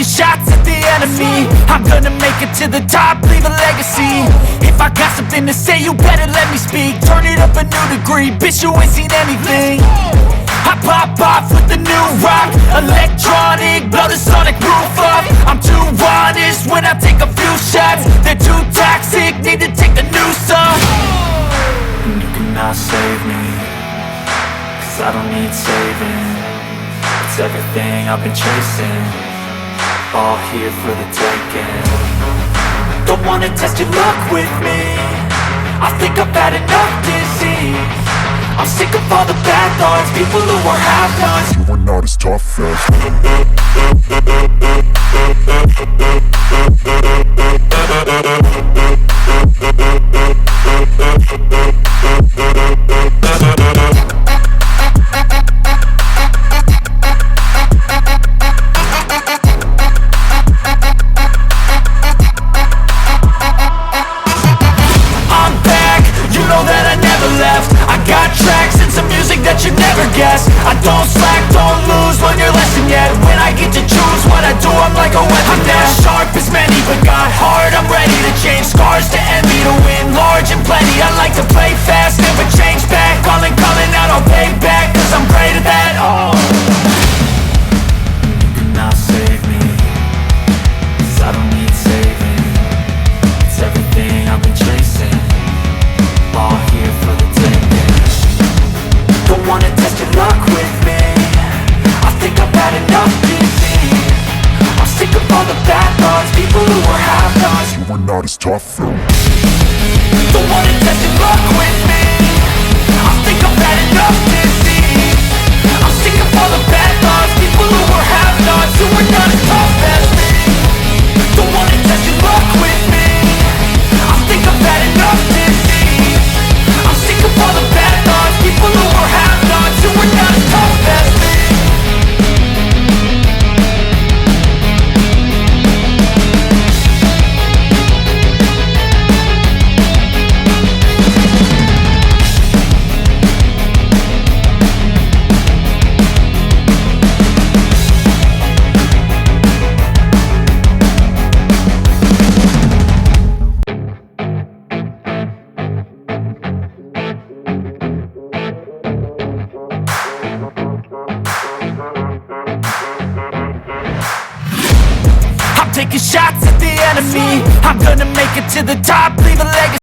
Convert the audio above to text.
taking shots at the enemy. I'm gonna make it to the top, leave a legacy. If I got something to say, you better let me speak. Turn it up a new degree, bitch, you ain't seen anything. I pop off with the new rock, electronic, blow the sonic roof up. I'm too honest when I take a few shots. They're too toxic, need to take the noose off. And you cannot save me, cause I don't need saving. It's everything I've been chasing, all here for the taking. Don't wanna test your luck with me, I think I've had enough disease. I'm sick of all the bad thoughts, people who are half-nots. You were not as tough as I'm back, you know that I never left. I got tracks and some music that you never guess. I don't slack, don't lose, learn your lesson yet. When I get to choose what I do, I'm like a weapon. I'm not sharp as many, but got heart, I'm ready to change. Scars to envy, to win large and plenty. I like to play fast, never change back. Calling out, I'll pay back, cause I'm great at that. Oh, you cannot save me, cause I don't need saving. It's everything I've been chasing, all here for the taking. Don't wanna test your luck with me, I think I've had enough disease. I'm sick of all the bad thoughts, people who are half-nots. you were not as tough though. Don't wanna test your luck with me, I think I've had enough disease. I'm sick of all the bad thoughts, people who are half-nots, who are not as tough as me. Don't wanna test your luck with me, I think I've had enough disease. I'm sick of all the bad thoughts, people who are half-nots, who are not as tough as me. I'm taking shots at the enemy. I'm gonna make it to the top, leave a legacy.